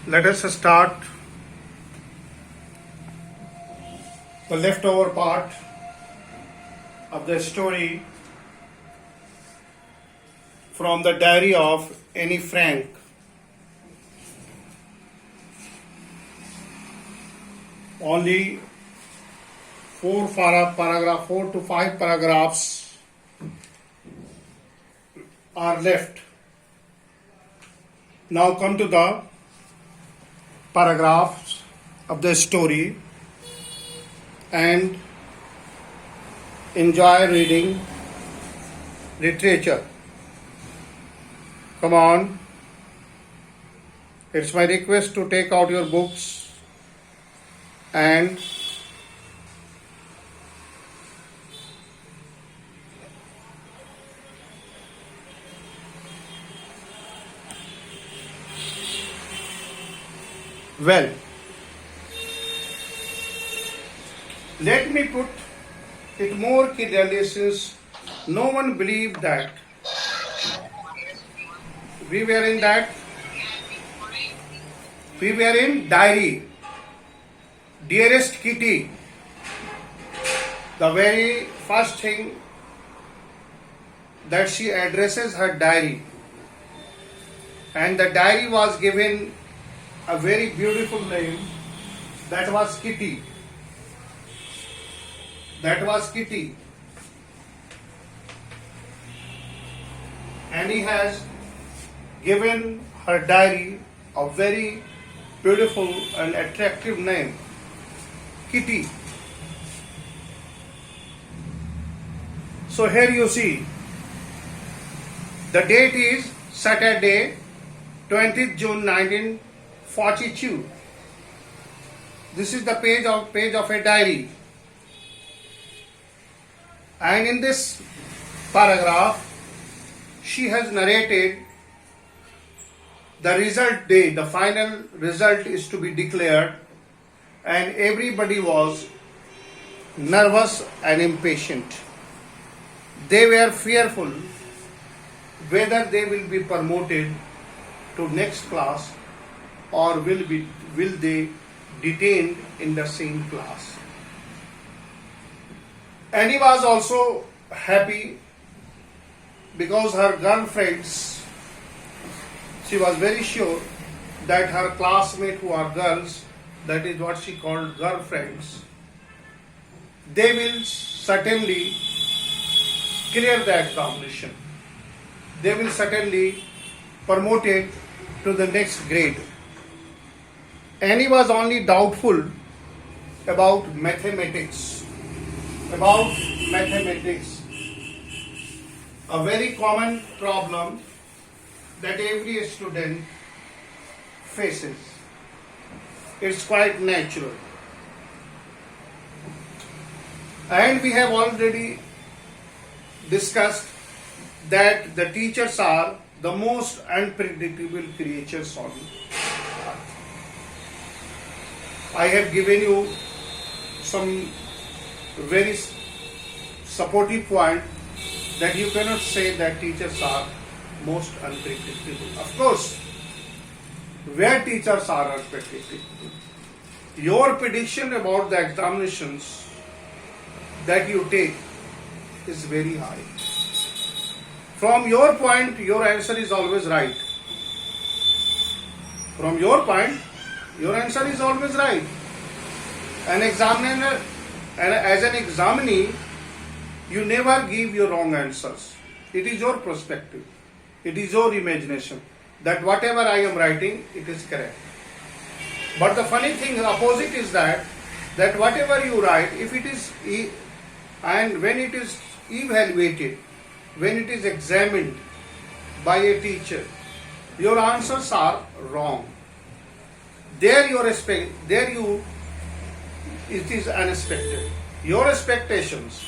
Let us start the leftover part of the story from the diary of Annie Frank. Only 4 to 5 paragraphs are left. Now come to the paragraphs of the story and enjoy reading literature. Come on. It's my request to take out your books and well, let me put it more clearly, since no one believed that we were in diary. Dearest Kitty, the very first thing that she addresses her diary, and the diary was given a very beautiful name, that was Kitty. That was Kitty. And he has given her diary a very beautiful and attractive name, Kitty. So here you see, the date is Saturday, 20th June 1942. This is the page of a diary. And in this paragraph, she has narrated the result day. The final result is to be declared, and everybody was nervous and impatient. They were fearful whether they will be promoted to next class or will they detained in the same class. Annie was also happy because her girlfriends, she was very sure that her classmates who are girls, that is what she called girlfriends, they will certainly clear the examination. They will certainly promoted to the next grade. Annie was only doubtful about mathematics. A very common problem that every student faces. It's quite natural. And we have already discussed that the teachers are the most unpredictable creatures on earth. I have given you some very supportive point that you cannot say that teachers are most unpredictable. Of course, where teachers are unpredictable, your prediction about the examinations that you take is very high. From your point, your answer is always right. From your point, your answer is always right. An examiner, and as an examinee, you never give your wrong answers. It is your perspective. It is your imagination that whatever I am writing, it is correct. But the funny thing, the opposite is that whatever you write, if it is, and when it is evaluated, when it is examined by a teacher, your answers are wrong. It is unexpected. Your expectations,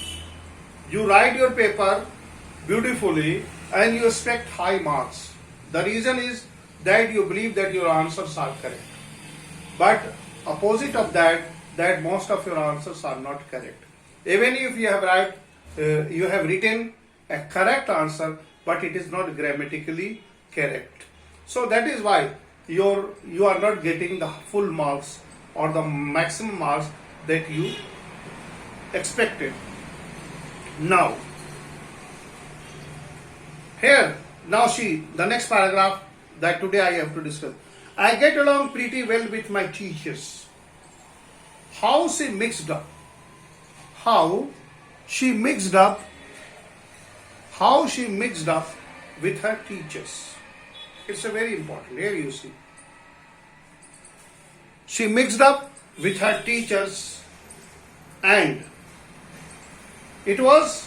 you write your paper beautifully and you expect high marks. The reason is that you believe that your answers are correct. But opposite of that most of your answers are not correct. Even if you have written a correct answer, but it is not grammatically correct. So that is why you are not getting the full marks or the maximum marks that you expected. Now, here, now see the next paragraph that today I have to discuss. I get along pretty well with my teachers. How she mixed up. How she mixed up with her teachers. It's a very important. Here you see. She mixed up with her teachers, and it was,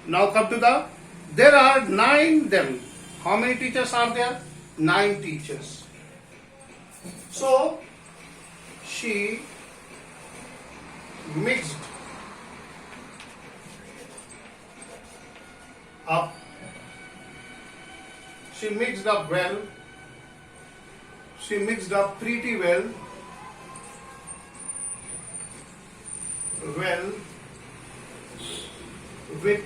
now come to the, there are 9 them. How many teachers are there? 9 teachers. So, she mixed up. She mixed up well. She mixed up pretty well. With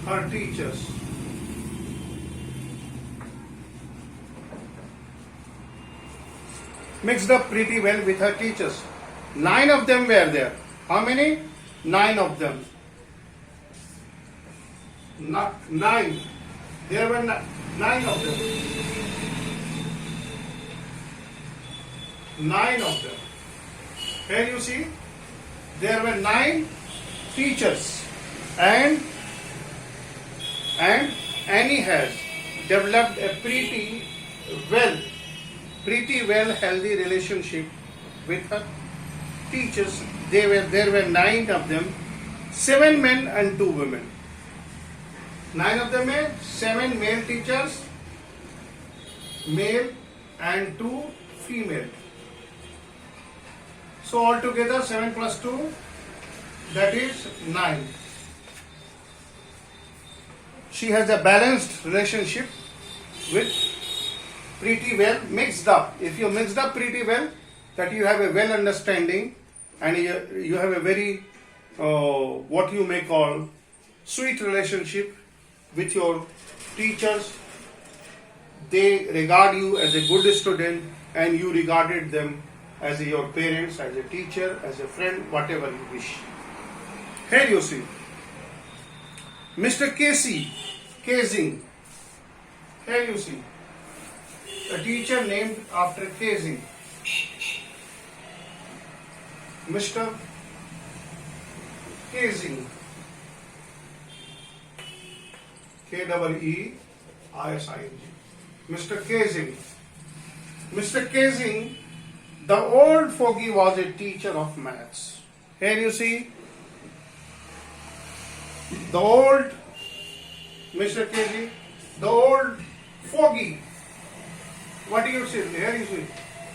her teachers. Mixed up pretty well with her teachers. 9 of them were there. How many? 9 of them. Not 9. There were 9 of them. 9 of them. Here you see, there were 9 teachers, and Annie has developed a pretty well healthy relationship with her teachers. There were 9 of them, 7 men and 2 women. 9 of them are 7 male teachers, male, and 2 female. So altogether 7 plus 2, that is 9. She has a balanced relationship with pretty well mixed up. If you mixed up pretty well, that you have a well understanding, and you have a very what you may call sweet relationship with your teachers. They regard you as a good student, and you regarded them as your parents, as a teacher, as a friend, whatever you wish. Here you see, Mr. Casing. Here you see, a teacher named after Casing. Mr. Casing. K-E-E-I-S-I-N-G. Mr. Casing. Mr. Casing, the old fogey, was a teacher of maths. Here you see, the old Mr. Casing, the old fogey. What do you see? Here you see,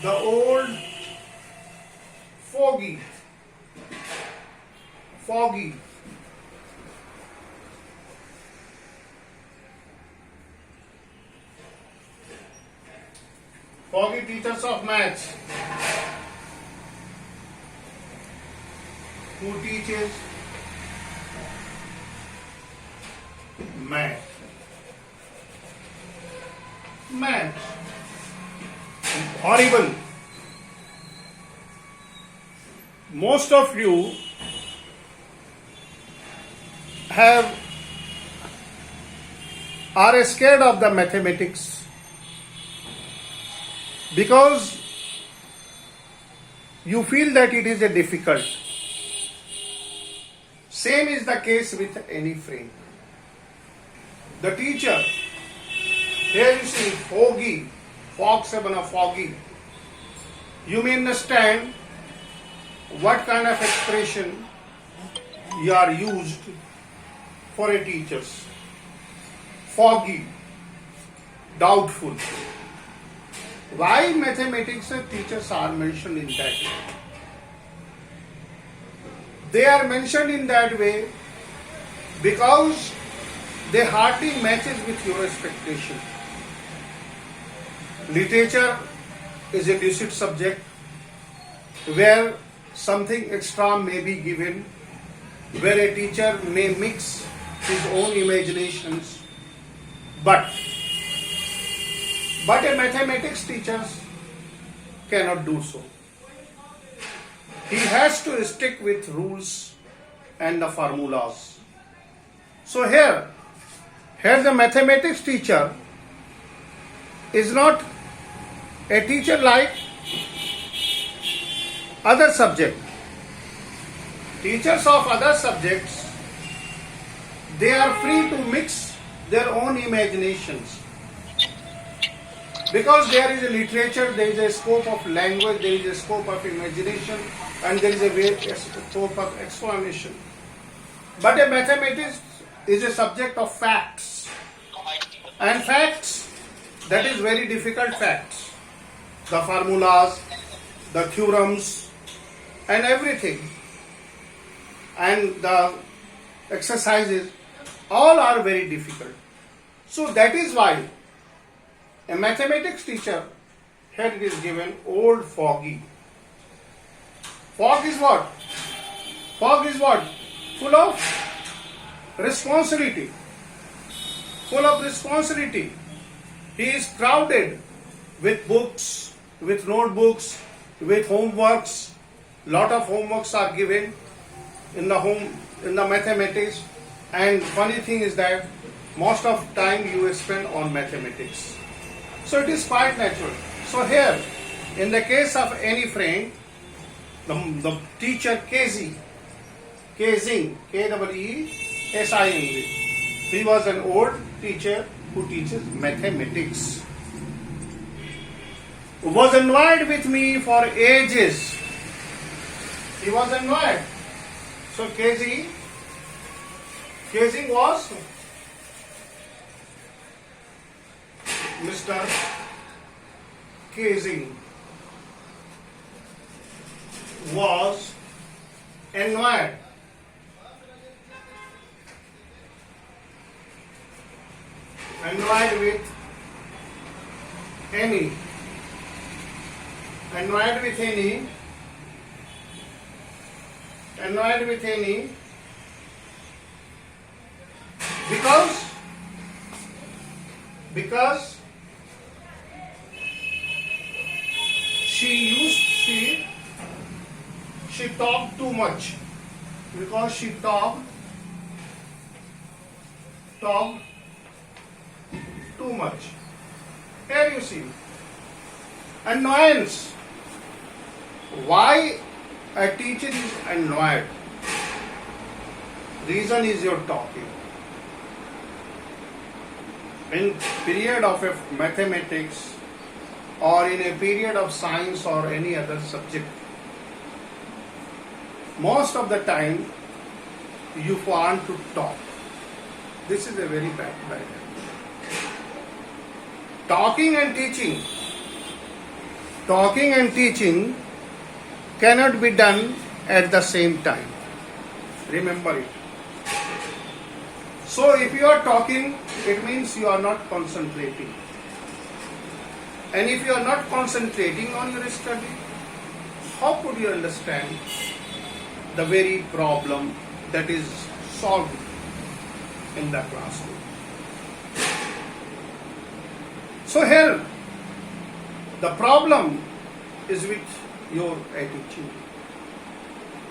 the old fogey. Foggy. Foggy teachers of maths who teaches math. Horrible. Most of you are scared of the mathematics because you feel that it is a difficult. Same is the case with any friend. The teacher, here you see foggy, foggy. You may understand what kind of expression you are used for a teacher's. Foggy, doubtful. Why mathematics teachers are mentioned in that way? They are mentioned in that way because they hardly matches with your expectation. Literature is a lucid subject where something extra may be given, where a teacher may mix his own imaginations. But But a mathematics teacher cannot do so. He has to stick with rules and the formulas. So here the mathematics teacher is not a teacher like other subject. Teachers of other subjects, they are free to mix their own imaginations. Because there is a literature, there is a scope of language, there is a scope of imagination, and there is a scope of explanation. But a mathematics is a subject of facts. And facts, that is very difficult facts. The formulas, the theorems, and everything. And the exercises, all are very difficult. So that is why a mathematics teacher, here it is given, old foggy. Fog is what? Fog is what? Full of responsibility. Full of responsibility. He is crowded with books, with notebooks, with homeworks. Lot of homeworks are given in the mathematics, and funny thing is that most of time you spend on mathematics. So it is quite natural. So here, in the case of any friend, the teacher Kezing, K-E-E-S-I-N-G, he was an old teacher who teaches mathematics. Was annoyed with me for ages. He was annoyed. So Kezing was Mr. Kezing was annoyed with any because she talked too much. Because she talked too much. Here you see. Annoyance. Why a teacher is annoyed? Reason is your talking. In period of a mathematics or in a period of science or any other subject, most of the time you want to talk. This is a very bad habit. Talking and teaching cannot be done at the same time. Remember it. So if you are talking, it means you are not concentrating. And if you are not concentrating on your study, how could you understand the very problem that is solved in the classroom? So here, the problem is with your attitude.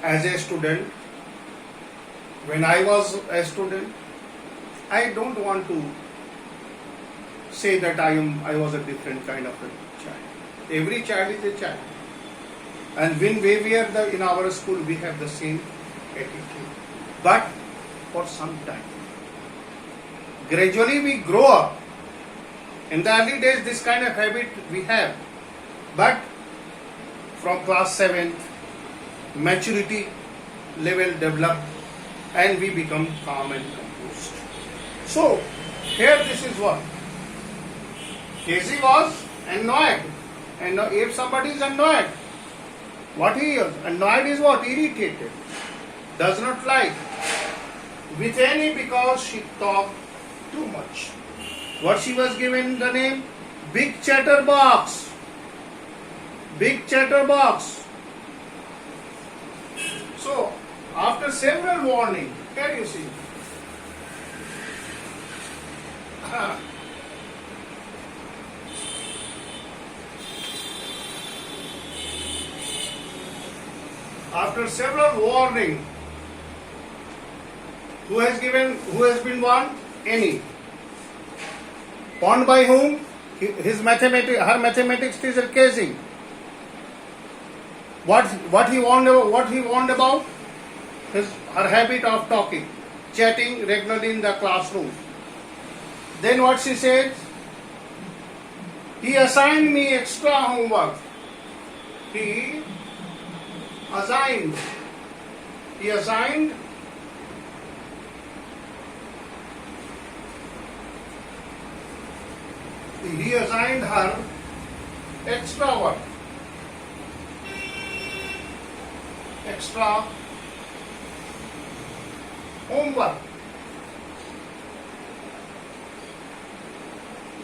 As a student, when I was a student, I don't want to say that I was a different kind of a child. Every child is a child. And when we are in our school, we have the same attitude. But for some time, gradually we grow up. In the early days, this kind of habit we have. But from class 7th, maturity level develop and we become calm and composed. So, here this is what. Casey was annoyed. And if somebody is annoyed, what he is? Annoyed is what? Irritated. Does not like. With any because she talked too much. What she was given the name? Big chatterbox. Big chatterbox. So, after several warnings, here you see. after several warning, who has been warned? Annie. Warned by whom? Her mathematics teacher Casey. What he warned about? Her habit of talking, chatting regularly in the classroom. Then what she said? He assigned me extra homework. He assigned her extra work. Extra homework.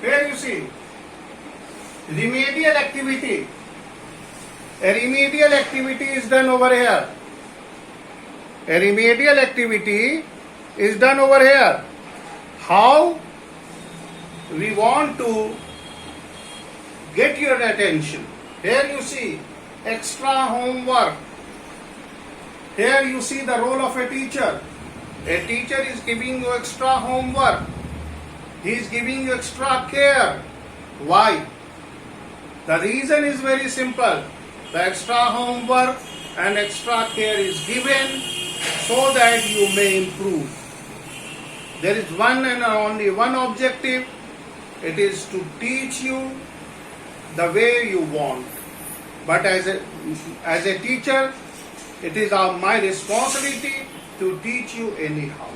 Here you see remedial activity. A remedial activity is done over here. A remedial activity is done over here. How we want to get your attention. Here you see extra homework. Here you see the role of a teacher. A teacher is giving you extra homework. He is giving you extra care. Why? The reason is very simple. The extra homework and extra care is given so that you may improve. There is one and only one objective. It is to teach you the way you want. But as a teacher, it is my responsibility to teach you anyhow.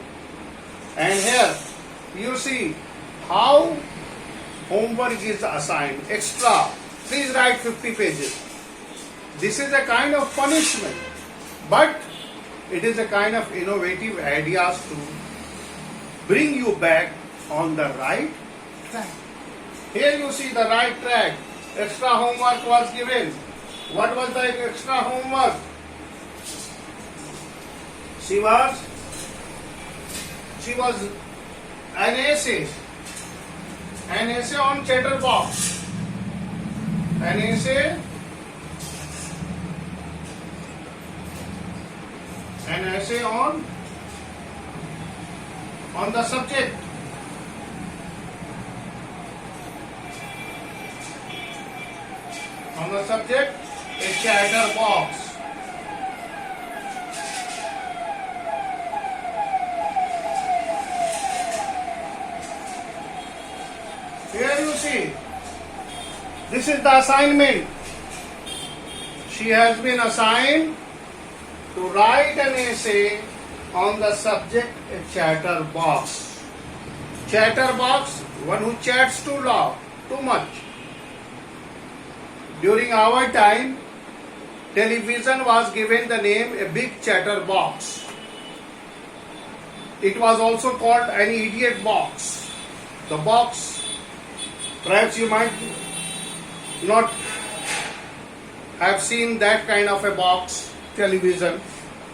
And here you see how homework is assigned. Extra. Please write 50 pages. This is a kind of punishment, but it is a kind of innovative ideas to bring you back on the right track. Here you see the right track. Extra homework was given. What was the extra homework? She was an essay on Chatterbox. An essay on the subject. On the subject, a Chatterbox. Here you see, this is the assignment. She has been assigned to write an essay on the subject a chatterbox. Chatterbox, one who chats too much. During our time, television was given the name a big chatterbox. It was also called an idiot box. The box, perhaps you might not have seen that kind of a box, television.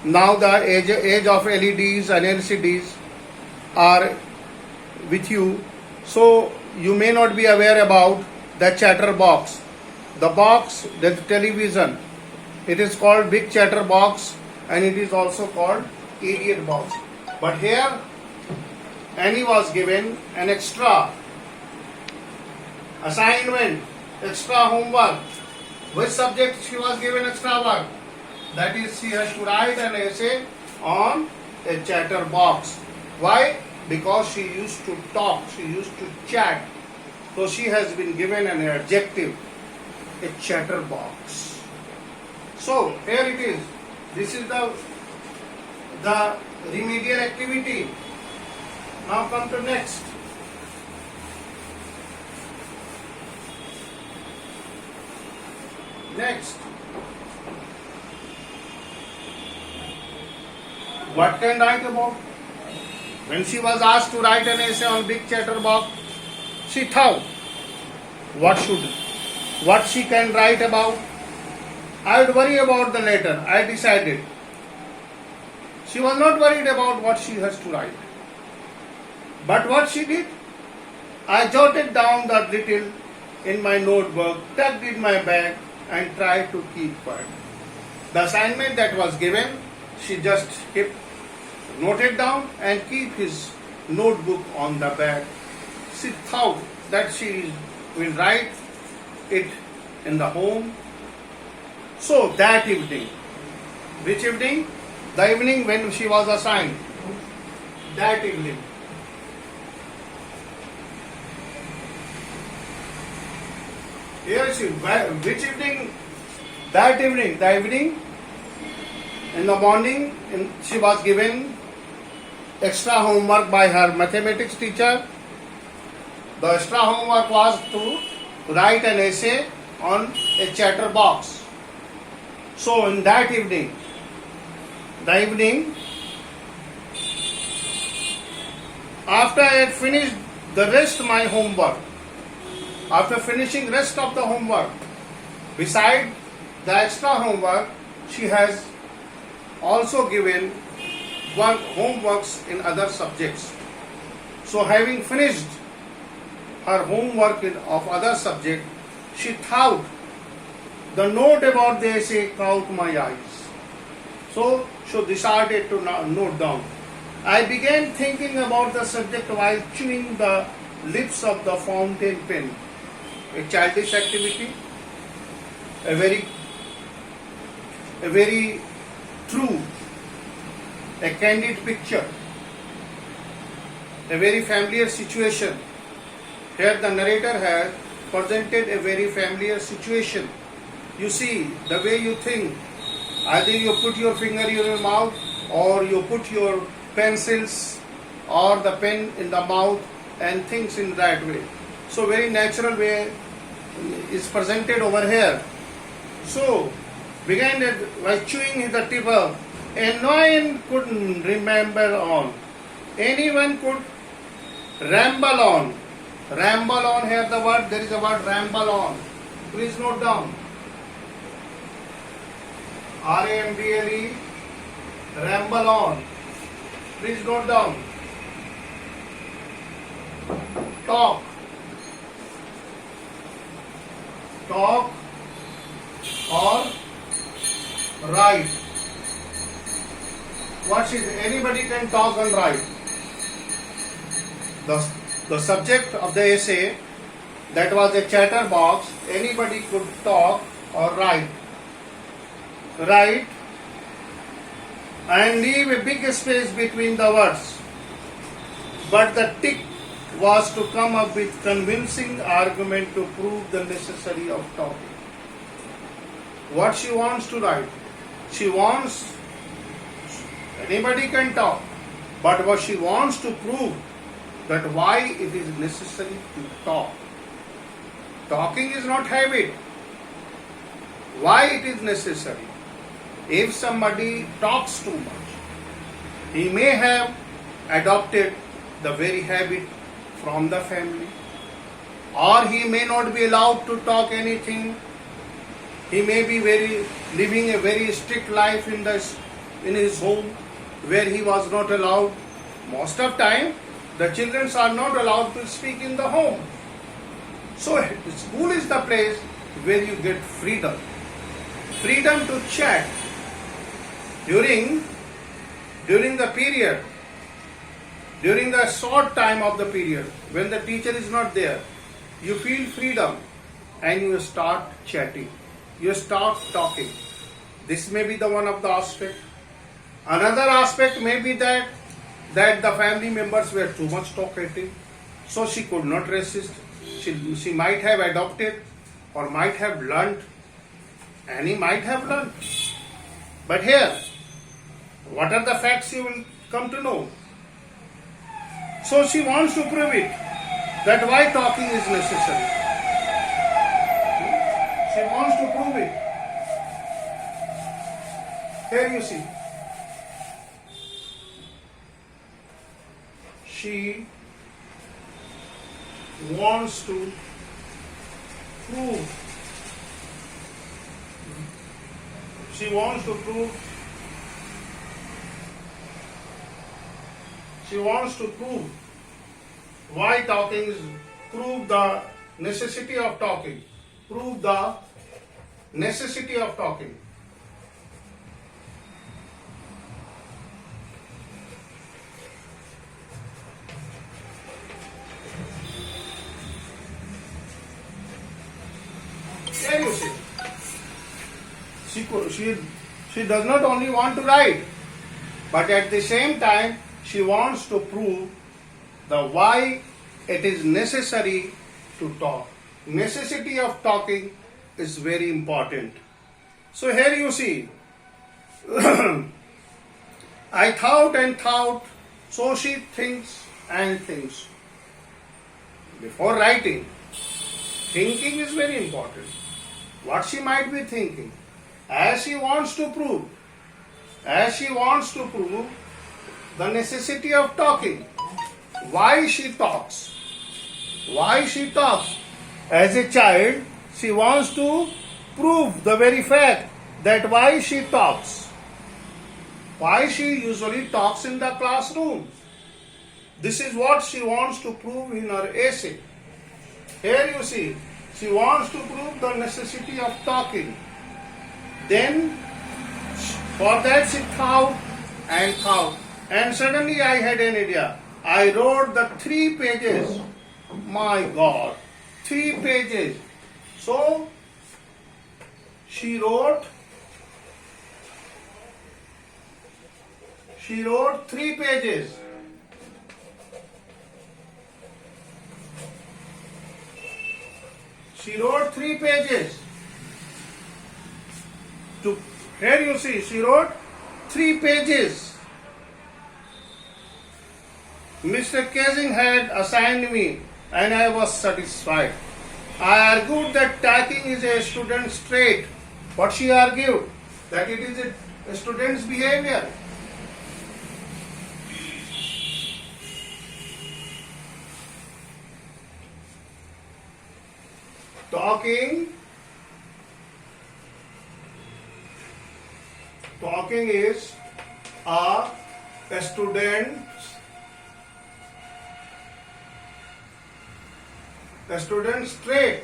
Now the age of LEDs and LCDs are with you, so you may not be aware about the chatterbox. The box, the television, it is called big chatterbox and it is also called idiot box. But here Annie was given an extra assignment, extra homework. Which subject she was given extra work? That is, she has to write an essay on a chatterbox. Why? Because she used to talk, she used to chat. So she has been given an adjective, a chatterbox. So here it is. This is the remedial activity. Now come to next. Next. What can write about? When she was asked to write an essay on big chatterbox, she thought, what she can write about? I would worry about the later. I decided. She was not worried about what she has to write. But what she did? I jotted down the little in my notebook, tucked in my bag, and tried to keep quiet. the assignment that was given, she just kept noted down and keep his notebook on the bed. She thought that she will write it in the home. So that evening, which evening? The evening when she was assigned. That evening. Here she, which evening? That evening. The evening. In the morning, she was given extra homework by her mathematics teacher. The extra homework was to write an essay on a chatterbox. So in that evening, after I had finished the rest of my homework, after finishing rest of the homework, beside the extra homework, she has also given homeworks in other subjects. So having finished her homework of other subject, she thought the note about the essay caught my eyes. So she decided to note down. I began thinking about the subject while chewing the lips of the fountain pen. A childish activity, a very true, a candid picture, a very familiar situation. Here the narrator has presented a very familiar situation. You see, the way you think, either you put your finger in your mouth or you put your pencils or the pen in the mouth and things in that way. So very natural way is presented over here. So began by chewing the tip of, and no one could remember on. Anyone could ramble on. Ramble on, here the word, there is a word ramble on. Please note down. R-A-M-B-L-E, ramble on. Please note down. Talk. Talk or write. What is, anybody can talk and write. The subject of the essay, that was a chatterbox, anybody could talk or write. Write and leave a big space between the words. But the tick was to come up with convincing argument to prove the necessity of talking. What she wants to write? She wants, anybody can talk, but what she wants to prove, that why it is necessary to talk. Talking is not habit. Why it is necessary? If somebody talks too much, he may have adopted the very habit from the family, or he may not be allowed to talk anything. He may be living a very strict life in his home where he was not allowed. Most of time, the children are not allowed to speak in the home. So school is the place where you get freedom. Freedom to chat during the period, during the short time of the period, when the teacher is not there. You feel freedom and you start chatting. You start talking. This may be the one of the aspect. Another aspect may be that the family members were too much talkative, so she could not resist. She might have adopted or might have learnt, and he might have learnt. But here, what are the facts you will come to know? So she wants to prove it, that why talking is necessary. She wants to prove it. Here you see. She wants to prove. She wants to prove. She wants to prove why talking is, prove the necessity of talking. Prove the necessity of talking. She does not only want to write, but at the same time she wants to prove the why it is necessary to talk. Necessity of talking is very important. So here you see, I thought and thought, so she thinks and thinks. Before writing, thinking is very important. What she might be thinking, as she wants to prove the necessity of talking, why she talks. As a child, she wants to prove the very fact that why she talks. Why she usually talks in the classroom. This is what she wants to prove in her essay. Here you see, she wants to prove the necessity of talking. Then, for that she thought and thought. And suddenly I had an idea. I wrote the 3 pages. My God, 3 pages. So, she wrote 3 pages. She wrote 3 pages. Here you see, she wrote 3 pages. Mr. Casing had assigned me and I was satisfied. I argued that talking is a student's trait. What she argued? That it is a student's behavior. Talking is a student's trait,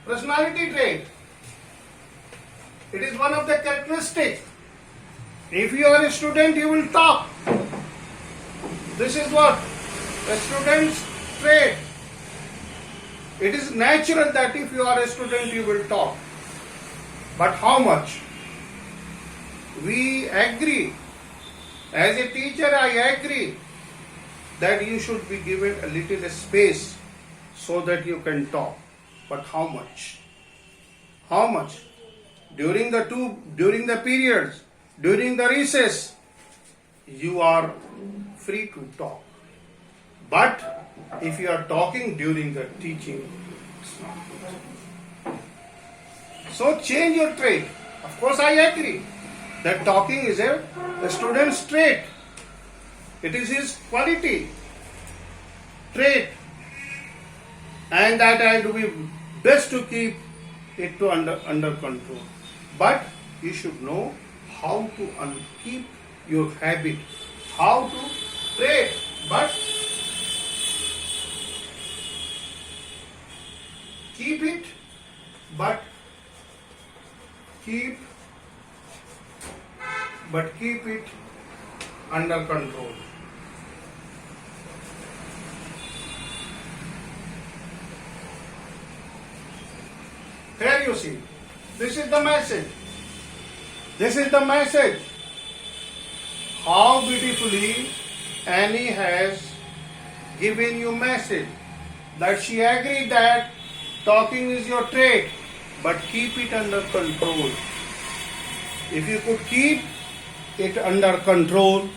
personality trait. It is one of the characteristics. If you are a student, you will talk. This is what? A student's trait. It is natural that if you are a student, you will talk. But how much? We agree. As a teacher, I agree that you should be given a little space so that you can talk. But how much? How much? During the periods, during the recess, you are free to talk. But if you are talking during the teaching, it's not good. So change your trait. Of course, I agree that talking is a student's trait. It is his quality, trait, and that I do be best to keep it to under control. But you should know how to keep your habit, how to trait, but keep it, but keep it under control. Here you see, this is the message. This is the message. How beautifully Annie has given you message that she agreed that talking is your trait, but keep it under control. If you could keep it under control,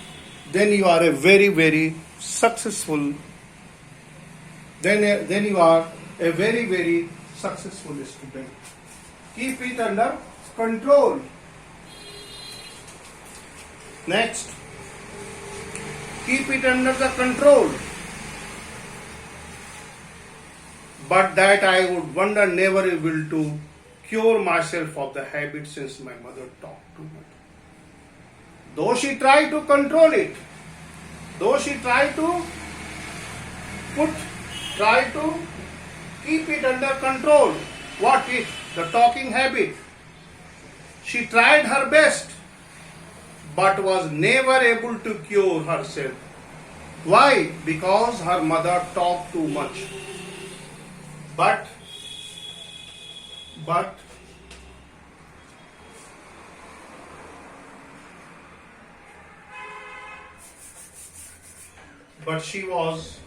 then you are a very, very successful. Then you are a very, very successful student. Keep it under control. Next, keep it under the control. But that I would wonder never able to cure myself of the habit since my mother talked too much. Though she tried to control it, though she tried to keep it under control, what is the talking habit? She tried her best, but was never able to cure herself. Why? Because her mother talked too much. But but she was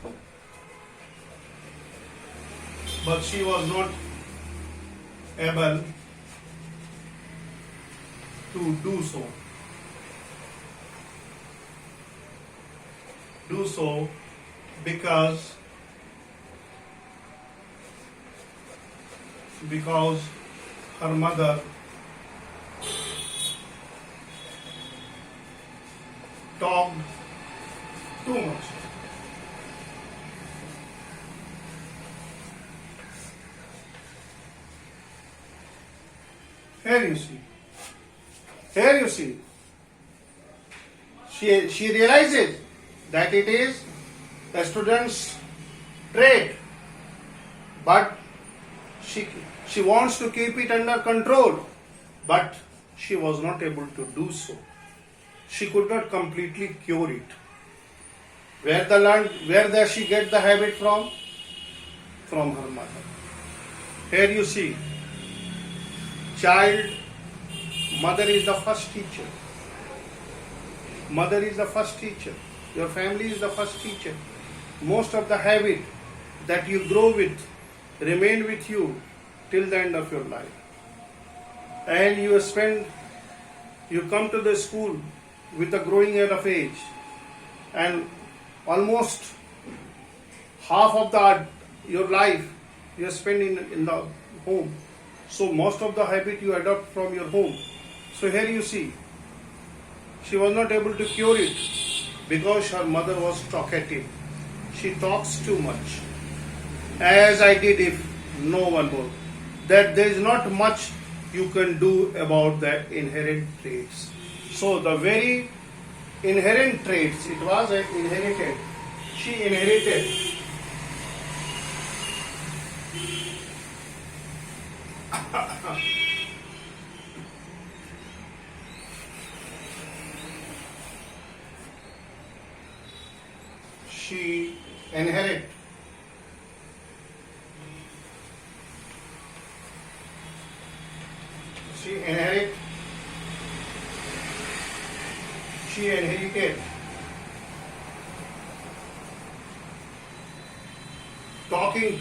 not able to do so because her mother talked too much. Here you see, she realizes that it is a student's trait, but she wants to keep it under control, but she was not able to do so. She could not completely cure it. Where does she get the habit from? From her mother. Here you see, mother is the first teacher. Mother is the first teacher. Your family is the first teacher. Most of the habit that you grow with remain with you till the end of your life. And you come to the school with a growing of age, and almost half of your life you spend in the home. So most of the habit you adopt from your home. So here you see, she was not able to cure it because her mother was talkative. She talks too much. As I did if no one would. That there is not much you can do about the inherent traits. So the very inherent traits, it was inherited. She inherited. She inherit. She inherited talking